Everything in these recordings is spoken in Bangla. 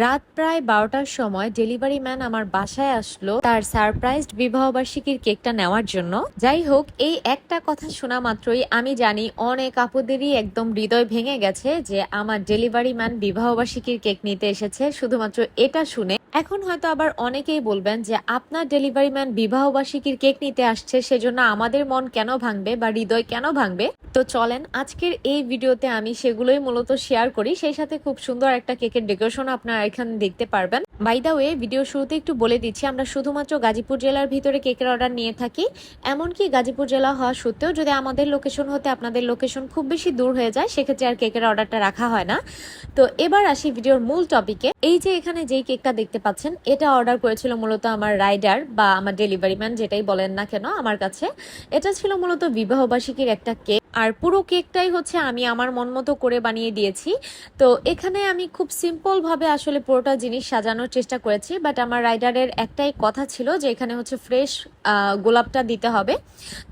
রাত প্রায় ১২টার সময় ডেলিভারি ম্যান আমার বাসায় আসলো তার সারপ্রাইজড বিবাহবার্ষিকীর কেকটা নেওয়ার জন্য। যাই হোক, এই একটা কথা শোনা মাত্রই আমি জানি অনেক আপুদেরই একদম হৃদয় ভেঙে গেছে যে আমার ডেলিভারি ম্যান বিবাহবার্ষিকীর কেক নিতে এসেছে। শুধুমাত্র এটা শুনে এখন হয়তো আবার অনেকেই বলবেন যে আপনার ডেলিভারি ম্যান বিবাহবার্ষিকীর কেক নিতে আসছে, সেজন্য আমাদের মন কেন ভাঙবে বা হৃদয় কেন ভাঙবে। তো চলেন আজকের এই ভিডিওতে আমি সেগুলোই মূলত শেয়ার করি, সেই সাথে খুব সুন্দর একটা কেকের ডেকোরেশন আপনারা এখানে দেখতে পারবেন। বাই দা ওয়ে, ভিডিও শুরুতে একটু বলে দিচ্ছি, আমরা শুধুমাত্র গাজীপুর জেলার ভিতরে কেকের অর্ডার নিয়ে থাকি। এমনকি গাজীপুর জেলা হওয়া সত্ত্বেও যদি আমাদের লোকেশন হতে আপনাদের লোকেশন খুব বেশি দূর হয়ে যায়, সেক্ষেত্রে আর কেকের অর্ডারটা রাখা হয় না। তো এবার আসি ভিডিওর মূল টপিকে। এই যে এখানে যেই কেকটা দেখতে পাচ্ছেন, এটা অর্ডার করেছিল মূলত আমার রাইডার বা আমার ডেলিভারি ম্যান, যেটাই বলেন না কেন আমার কাছে। এটা ছিল মূলত বিবাহবার্ষিকীর একটা কেক, আর পুরো কেকটাই হচ্ছে আমি আমার মন মতো করে বানিয়ে দিয়েছি। তো এখানে আমি খুব সিম্পল ভাবে আসলে পুরোটা জিনিস সাজানোর চেষ্টা করেছি, বাট আমার রাইডারের একটাই কথা ছিল যে এখানে হচ্ছে ফ্রেশ গোলাপটা দিতে হবে।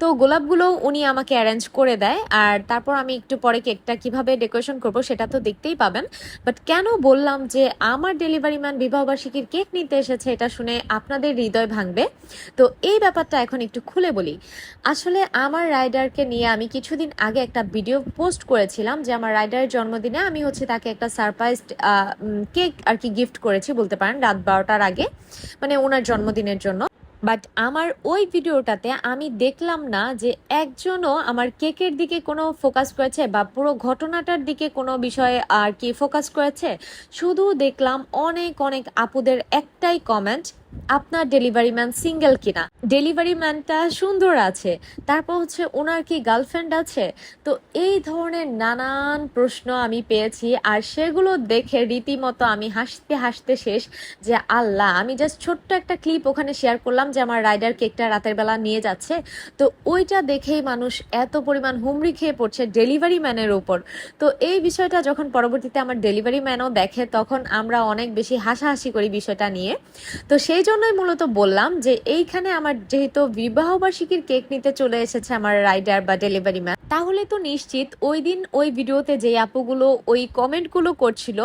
তো গোলাপগুলো উনি আমাকে অ্যারেঞ্জ করে দেয়, আর তারপর আমি একটু পরে কেকটা কিভাবে ডেকোরেশন করব সেটা তো দেখতেই পাবেন। বাট কেন বললাম যে আমার ডেলিভারি ম্যান বিবাহবার্ষিকীর কেক নিতে এসেছে, এটা শুনে আপনাদের হৃদয় ভাঙবে। তো এই ব্যাপারটা এখন একটু খুলে বলি। আসলে আমার রাইডারকে নিয়ে আমি কিছুদিন আগে একটা ভিডিও পোস্ট করেছিলাম যে আমার রাইডারের জন্মদিনে আমি হচ্ছে তাকে একটা সারপ্রাইজ কেক আর কি গিফট করেছি বলতে পারেন, রাত 12টার আগে, মানে ওনার জন্মদিনের জন্য। বাট আমার ওই ভিডিওটাতে আমি দেখলাম না যে একজনও আমার কেকের দিকে কোনো ফোকাস করেছে বা পুরো ঘটনাটার দিকে কোনো বিষয়ে আর কি ফোকাস করেছে। শুধু দেখলাম অনেক অনেক আপুদের একটাই কমেন্ট, আপনার ডেলিভারি ম্যান সিঙ্গেল কিনা, ডেলিভারি ম্যানটা সুন্দর আছে, তারপর হচ্ছে ওনার কি গার্লফ্রেন্ড আছে। তো এই ধরনের নানান প্রশ্ন আমি পেয়েছি, আর সেগুলো দেখে রীতিমতো আমি হাসতে হাসতে শেষ। যে আল্লাহ, আমি জাস্ট ছোট্ট একটা ক্লিপ ওখানে শেয়ার করলাম যে আমার রাইডার কেকটা রাতের বেলা নিয়ে যাচ্ছে, তো ওইটা দেখেই মানুষ এত পরিমাণ হুমড়ি খেয়ে পড়ছে ডেলিভারি ম্যানের উপর। তো এই বিষয়টা যখন পরবর্তীতে আমার ডেলিভারি ম্যানও দেখে, তখন আমরা অনেক বেশি হাসাহাসি করি বিষয়টা নিয়ে। তো সেই জন্যই মূলত বললাম যে এইখানে আমার যেহেতু বিবাহবার্ষিকীর কেক নিতে চলে এসেছে আমার রাইডার বা ডেলিভারি ম্যান, তাহলে তো নিশ্চিত ওই দিন ওই ভিডিওতে যে আপুগুলো ওই কমেন্টগুলো করছিল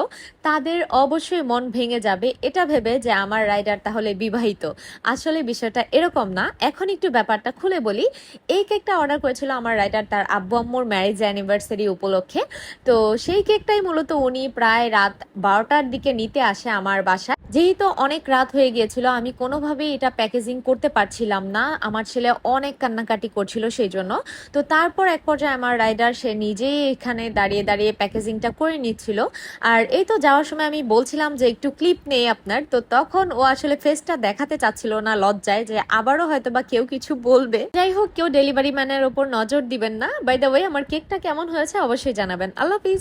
তাদের অবশ্যই মন ভেঙে যাবে এটা ভেবে যে আমার রাইডার তাহলে বিবাহিত। আসলে বিষয়টা এরকম না। এখন একটু ব্যাপারটা খুলে বলি। এই কেকটা অর্ডার করেছিল আমার রাইডার তার আব্বু আম্মুর ম্যারেজ অ্যানিভার্সারি উপলক্ষে। তো সেই কেকটাই মূলত উনি প্রায় রাত 12টার দিকে নিতে আসে আমার বাসায়। যেহেতু অনেক রাত হয়ে গিয়েছিল, আমি কোনোভাবেই এটা প্যাকেজিং করতে পারছিলাম না, আমার ছেলে অনেক কান্নাকাটি করছিল সেই জন্য। তো তারপর এক পর্যায়ে আমার রাইডার সে নিজেই এখানে দাঁড়িয়ে দাঁড়িয়ে প্যাকেজিংটা করে নিচ্ছিল। আর এই তো যাওয়ার সময় আমি বলছিলাম যে একটু ক্লিপ নেই আপনার, তো তখন ও আসলে ফেসটা দেখাতে চাচ্ছিল না লজ্জায়, যে আবারও হয়তো বা কেউ কিছু বলবে। যাই হোক, কেউ ডেলিভারি ম্যানের ওপর নজর দিবেন না। বাই দ্য ওয়ে, আমার কেকটা কেমন হয়েছে অবশ্যই জানাবেন। আল্লাহ হাফিজ।